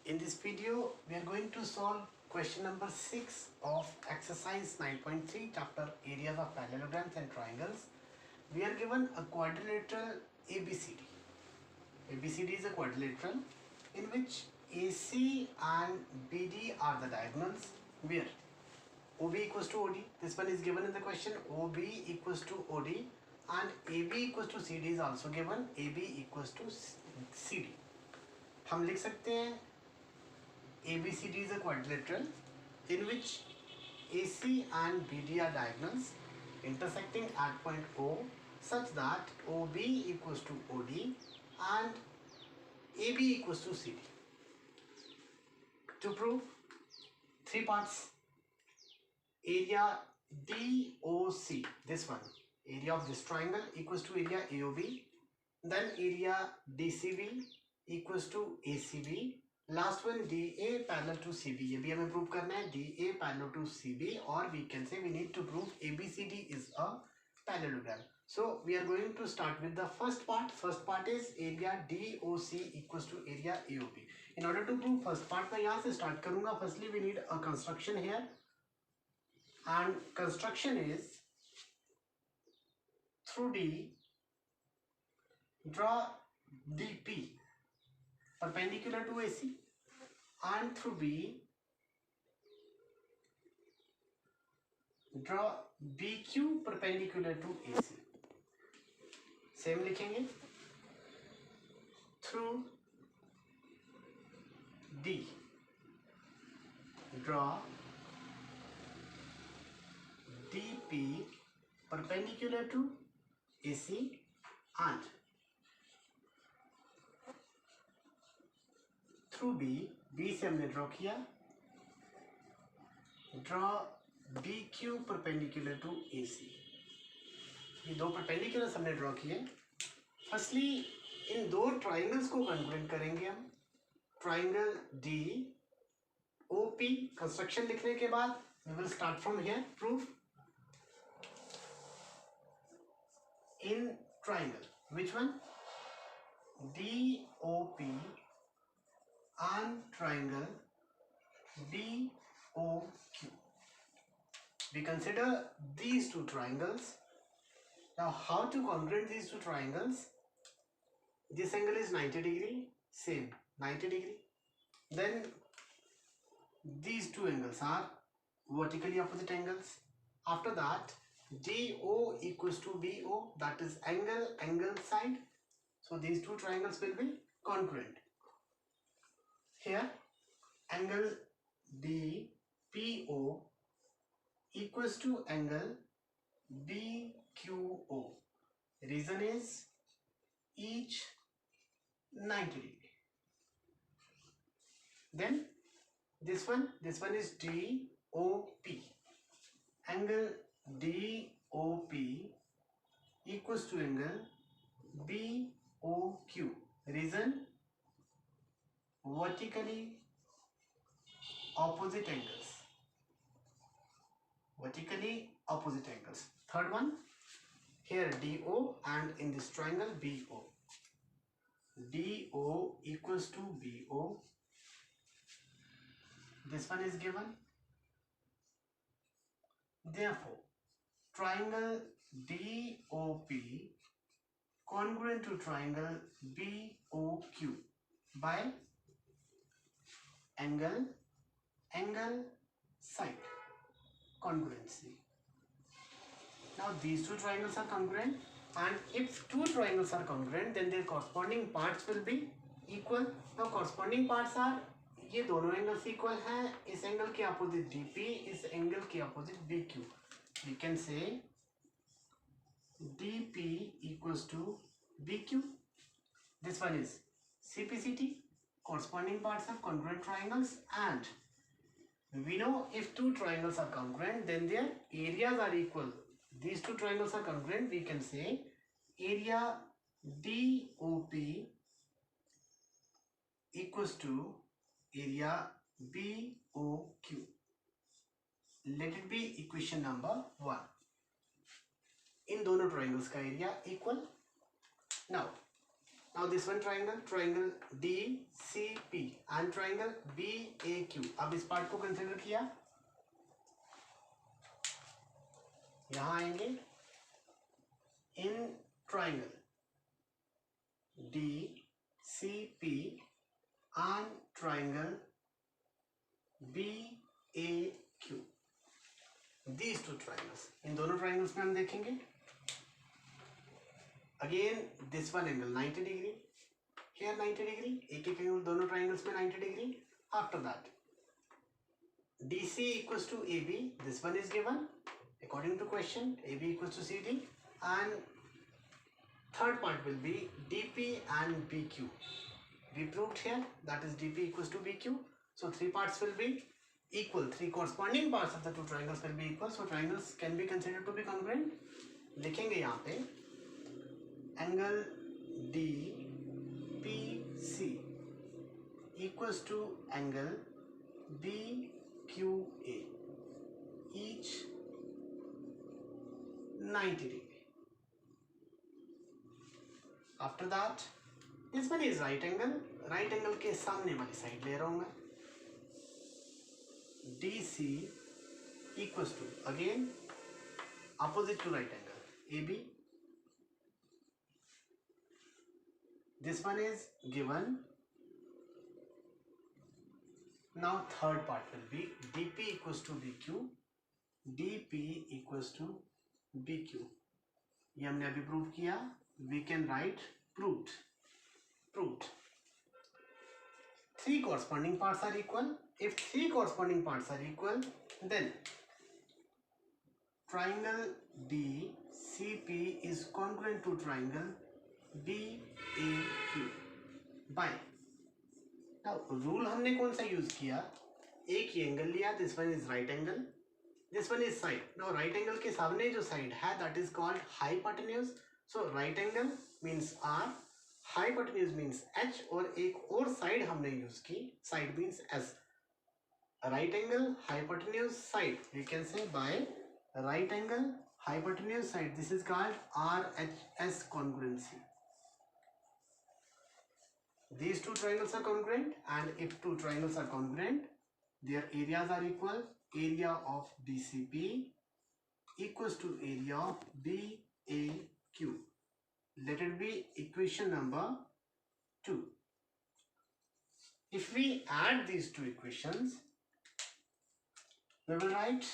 In this video, we are going to solve question number 6 of exercise 9.3 chapter areas of parallelograms and triangles. We are given a quadrilateral ABCD. ABCD is a quadrilateral in which AC and BD are the diagonals where OB equals to OD. This one is given in the question. OB equals to OD and AB equals to CD is also given. AB equals to CD. हम लिख सकते हैं ABCD is a quadrilateral in which AC and BD are diagonals intersecting at point O such that OB equals to OD and AB equals to CD. To prove, three parts. Area DOC, this one, area of this triangle equals to area AOB, then area DCB equals to ACB, last one DA parallel to CB. ये भी हमें prove करना है DA parallel to CB, और we can say we need to prove ABCD is a parallelogram. So we are going to start with the first part. First part is area DOC equals to area AOB. In order to prove first part मैं यहाँ से start करूँगा. Firstly we need a construction here, and construction is through D draw DP perpendicular to AC, and through B draw BQ perpendicular to AC. Same लिखेंगे. Through D draw DP perpendicular to AC, and through B से हमने draw किया. Draw BQ perpendicular to AC. ये दो perpendiculars हमने draw किए. Firstly इन दो triangles को कॉन्ग्रुएंट करेंगे हम. ट्राइंगल DOP कंस्ट्रक्शन लिखने के बाद we will start from here. Proof in triangle which one DOP and triangle BOQ. We consider these two triangles. Now how to congruent these two triangles? This angle is 90 degree, same 90 degree. Then these two angles are vertically opposite angles. After that DO equals to BO, that is angle side. So these two triangles will be congruent. Here angle DPO equals to angle BQO. Reason is each 90 degree. Then this one is DOP. Angle DOP equals to angle BOQ. Reason vertically opposite angles. Vertically opposite angles. Third one, here DO and in this triangle BO. DO equals to BO. This one is given. Therefore, triangle DOP congruent to triangle BOQ by angle side congruency. Now these two triangles are congruent, and if two triangles are congruent then their corresponding parts will be equal. Now corresponding parts are ये दोनों angles equal हैं. इस angle के opposite DP, इस angle के opposite BQ. We can say DP equals to BQ. This one is CPCT. Corresponding parts are congruent triangles, and we know if two triangles are congruent then their areas are equal. These two triangles are congruent. We can say area DOP equals to area BOQ. Let it be equation number 1. इन दोनों triangles का area equal. Now Now this one triangle DCP and triangle BAQ. अब इस part को consider किया, यहां आएंगे इन triangle DCP and triangle BAQ. These two triangles. इन दोनों triangles में हम देखेंगे again this one angle 90 degree, here 90 degree, एक एक एंगल दोनों triangles में 90 degree. After that DC equals to AB, this one is given according to question, AB equals to CD, and third part will be DP and BQ. We proved here that is DP equals to BQ. So three parts will be equal, three corresponding parts of the two triangles will be equal. So triangles can be considered to be congruent. लिखेंगे यहाँ पे angle DPC equals to angle BQA, each 90 degree. After that this one is right angle के सामने वाली side ले रहा हूँ मैं, DC equals to again opposite to right angle AB. This one is given. Now third part will be DP equals to BQ, DP equals to BQ. ये हमने अभी प्रूव किया. We can write proved. Three corresponding parts are equal. If three corresponding parts are equal, then triangle DCP is congruent to triangle BAQ by. Now rule हमने कौन सा use किया, एक ही angle लिया, this one is right angle, this one is side. Now right angle के सामने जो side है that is called hypotenuse. So right angle means R, hypotenuse means H, और एक और side हमने यूज की, side means S. Right angle, hypotenuse, side. We can say by right angle, hypotenuse, side. This is called RHS congruency. These two triangles are congruent, and if two triangles are congruent, their areas are equal. Area of DCP equals to area of BAQ. Let it be equation number 2. If we add these two equations, we will write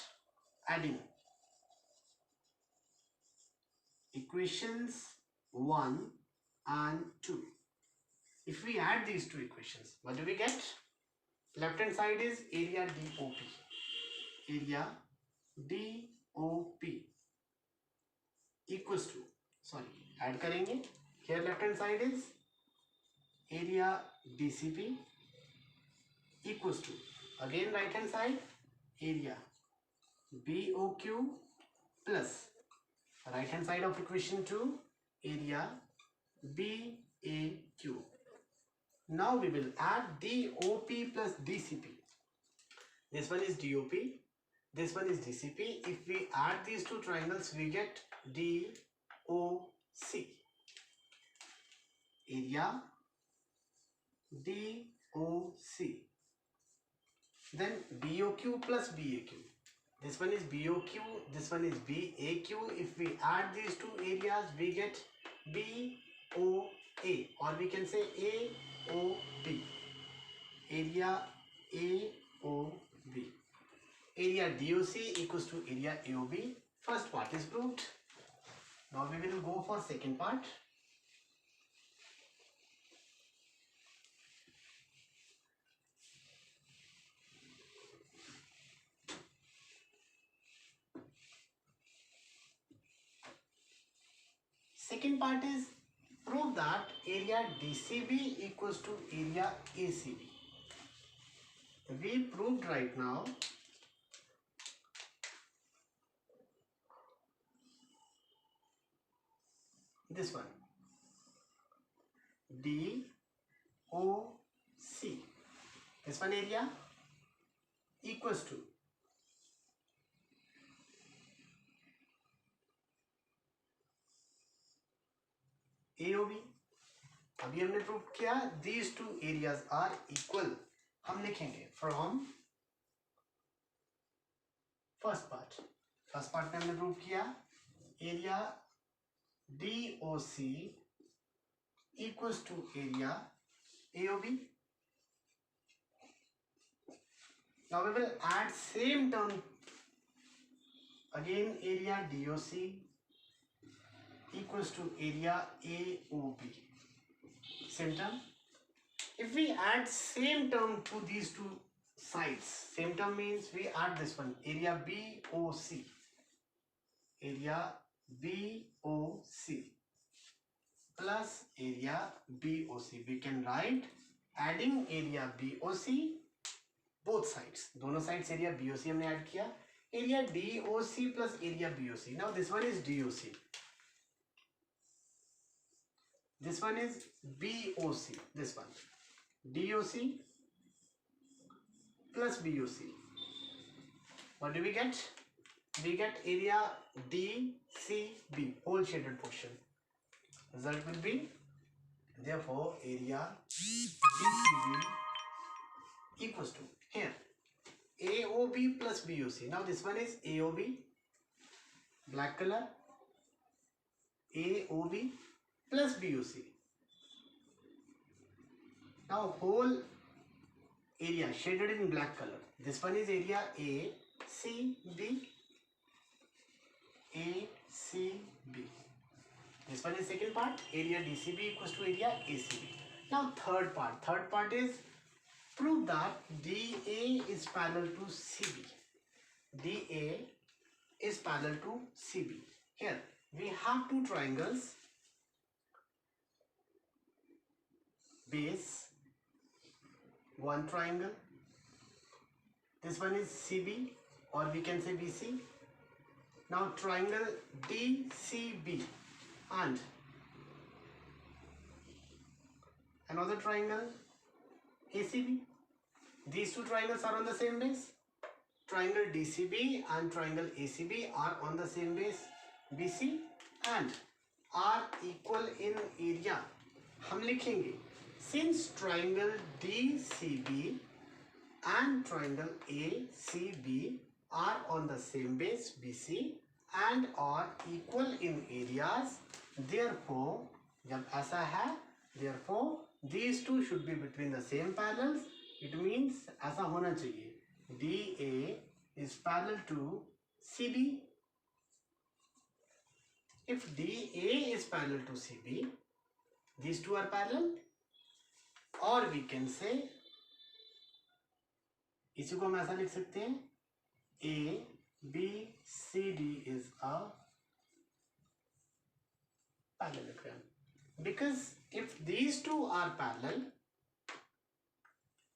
adding equations 1 and 2. If we add these two equations, what do we get? Left hand side is area DOP. Area DOP equals to, add करेंगे. Here left hand side is area DCP equals to, again right hand side, area BOQ plus right hand side of equation 2, area BAQ. Now we will add DOP plus DCP. This one is DOP, this one is DCP. If we add these two triangles, we get DOC. Area DOC. Then BOQ plus BAQ. This one is BOQ, this one is BAQ. If we add these two areas, we get BOA, or we can say AOB. Area AOB. Area DOC equals to area AOB. First part is proved. Now we will go for second part. Second part is prove that area DCB equals to area ACB. We proved right now this one, DOC. This one area equals to AOB. अभी हमने prove किया these two areas are equal. हम लिखेंगे from first part में हमने prove किया area DOC equals to area AOB. Now we will add same term again, area DOC equals to area AOB. Same term. If we add same term to these two sides, same term means we add this one, area BOC. Area BOC plus area BOC. We can write adding area BOC both sides. दोनों sides area BOC हमने add किया. Area DOC plus area BOC. Now this one is DOC. This one is BOC. This one DOC plus BOC. What do we get? We get area DCB, whole shaded portion. Result will be, therefore area DCB equals to here AOB plus BOC. Now this one is AOB, black color, AOB plus BOC. Now whole area shaded in black color. This one is area ACB. ACB. This one is second part, area DCB equals to area ACB. Now third part is prove that DA is parallel to CB. DA is parallel to CB. Here we have two triangles, base, one triangle. This one is CB or we can say BC. Now triangle DCB and another triangle ACB. These two triangles are on the same base. Triangle DCB and triangle ACB are on the same base BC and are equal in area. हम लिखेंगे since triangle DCB and triangle ACB are on the same base BC and are equal in areas, therefore जब ऐसा है therefore these two should be between the same parallels. It means ऐसा होना चाहिए DA is parallel to CB. If DA is parallel to CB, these two are parallel, or we can say इसी को हम ऐसा लिख सकते हैं ABCD is a parallelogram. Because if these two are parallel,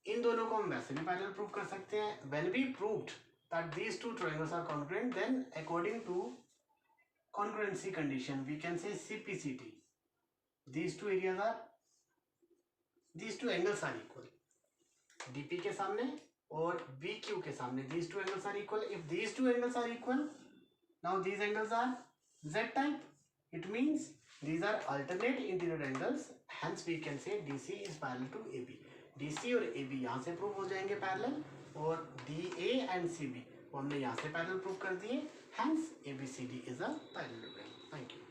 इन दोनों को हम वैसे भी पैरेलल प्रूव कर सकते हैं. When we proved that these two triangles are congruent, then according to congruency condition we can say CPCT. These two angles are equal. DP के सामने और BQ के सामने these two angles are equal. If these two angles are equal, now these angles are Z type. It means these are alternate interior angles. Hence we can say DC is parallel to AB. DC और AB यहाँ से prove हो जाएंगे parallel और DA and CB वो हमने यहाँ से पैरेलल प्रूव कर दिए. Hence ABCD is a parallelogram. Thank you.